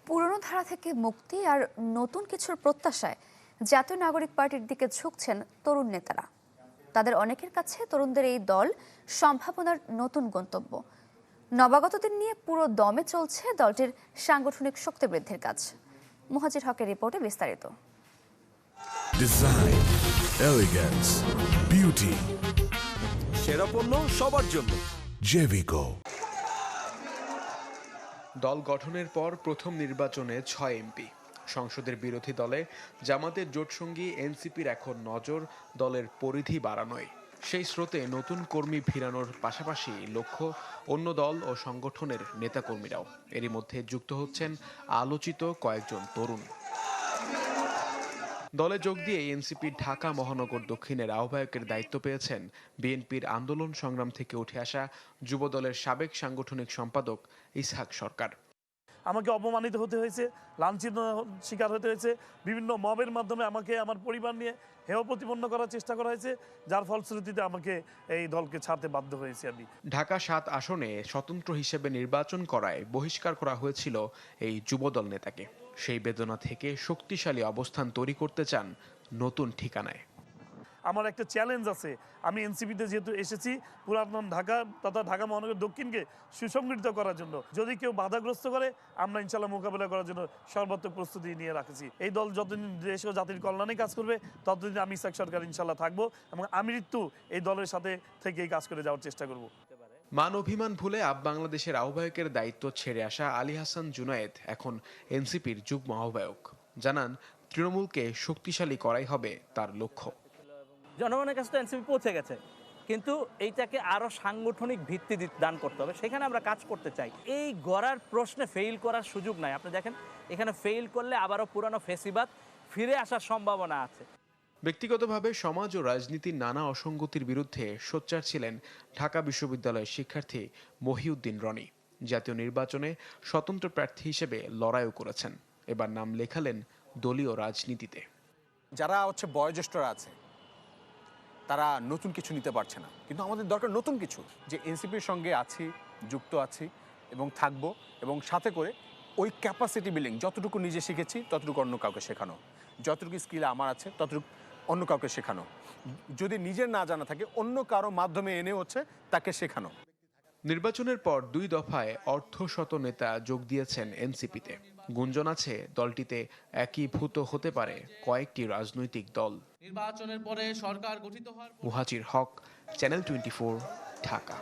পুরনো ধারা থেকে মুক্তি আর নতুন কিছুর প্রত্যাশায় জাতীয় নাগরিক পার্টির দিকে ঝুঁকছেন তরুণ নেতারা। তাদের অনেকের কাছে তরুণদের এই দল সম্ভাবনার নতুন গন্তব্য। নবাগতদের নিয়ে পুরো দমে চলছে দলটির সাংগঠনিক শক্তি বৃদ্ধির কাজ। মুহাজির হকের রিপোর্টে বিস্তারিত। ডিজাইন, এলিগেন্স, বিউটি, সেরা পণ্য সবার জন্য। জেভিকো। দল গঠনের পর প্রথম নির্বাচনে ৬ এমপি। সংসদের বিরোধী দলে জামাতের জোটসঙ্গী এনসিপির এখন নজর দলের পরিধি বাড়ানোয়। সেই স্রোতে নতুন কর্মী ভিড়ানোর পাশাপাশি লক্ষ্য অন্য দল ও সংগঠনের নেতাকর্মীরাও। এরই মধ্যে যুক্ত হচ্ছেন আলোচিত কয়েকজন তরুণ। দলে যোগ দিয়ে এনসিপির ঢাকা মহানগর দক্ষিণের আহ্বায়কের দায়িত্ব পেয়েছেন বিএনপির আন্দোলন সংগ্রাম থেকে উঠে আসা যুবদলের সাবেক সাংগঠনিক সম্পাদক ইসহাক সরকার। আমাকে অপমানিত হতে হয়েছে, লাঞ্ছিত শিকার হতে হয়েছে, বিভিন্ন মবের মাধ্যমে আমাকে আমার পরিবার নিয়ে হেয় প্রতিপন্ন করার চেষ্টা করা হয়েছে, যার ফলশ্রুতিতে আমাকে এই দলকে ছাড়তে বাধ্য হয়েছি আমি। ঢাকা ৭ আসনে স্বতন্ত্র হিসেবে নির্বাচন করায় বহিষ্কার করা হয়েছিল এই যুবদল নেতাকে। সেই বেদনা থেকে শক্তিশালী অবস্থান তৈরি করতে চান নতুন ঠিকানায়। আমার একটা চ্যালেঞ্জ আছে, আমি এনসিপিতে যেহেতু এসেছি পুরাতন ঢাকা তথা ঢাকা মহানগর দক্ষিণকে সুসংগঠিত করার জন্য, যদি কেউ বাধাগ্রস্ত করে আমরা ইনশাল্লাহ মোকাবেলা করার জন্য সর্বাত্মক প্রস্তুতি নিয়ে রাখছি। এই দল যতদিন দেশ ও জাতির কল্যাণে কাজ করবে ততদিন আমি ইসহাক সরকার ইনশাল্লাহ থাকবো এবং আমৃত্যু এই দলের সাথে থেকে এই কাজ করে যাওয়ার চেষ্টা করব। মান অভিমান ভুলে বাংলাদেশের আহ্বায়কের দায়িত্ব ছেড়ে আসা আলী হাসান জুনায়েদ এখন এনসিপির যুগ্ম আহ্বায়ক। জানান, তৃণমূলকে শক্তিশালী করাই হবে তার লক্ষ্য। জনগণের কাছে তো এনসিপি পৌঁছে গেছে, কিন্তু এইটাকে আরো সাংগঠনিক ভিত্তি দান করতে হবে, সেখানে আমরা কাজ করতে চাই। এই গড়ার প্রশ্নে ফেইল করার সুযোগ নাই। আপনি দেখেন, এখানে ফেইল করলে আবারও পুরানো ফেসিবাদ ফিরে আসার সম্ভাবনা আছে। ব্যক্তিগতভাবে সমাজ ও রাজনীতির নানা অসঙ্গতির বিরুদ্ধে সোচ্চার ছিলেন ঢাকা বিশ্ববিদ্যালয়ের শিক্ষার্থী মহিউদ্দিন রনি। জাতীয় নির্বাচনে স্বতন্ত্র প্রার্থী হিসেবে লড়াইও করেছেন। এবার নাম লেখালেন দলীয় রাজনীতিতে। যারা বয়োজ্যেষ্ঠরা আছে তারা নতুন কিছু নিতে পারছে না, কিন্তু আমাদের দরকার নতুন কিছু। যে এনসিপির সঙ্গে আছি, যুক্ত আছি এবং থাকবো, এবং সাথে করে ওই ক্যাপাসিটি বিল্ডিং, যতটুকু নিজে শিখেছি ততটুকু অন্য কাউকে শেখানো, যতটুকু স্কিল আমার আছে ততটুকু অন্য কাউকে শেখানো, যদি নিজের না জানা থাকে অন্য কারো মাধ্যমে এনে তাকে শেখানো। নির্বাচনের পর ২ দফায় অর্ধশত নেতা যোগ দিয়েছেন এনসিপিতে। গুঞ্জন আছে দলটিতে একীভূত হতে পারে কয়েকটি রাজনৈতিক দল। নির্বাচনের পরে সরকার গঠিত হওয়ার মুহাজির হক, চ্যানেল 24, ঢাকা।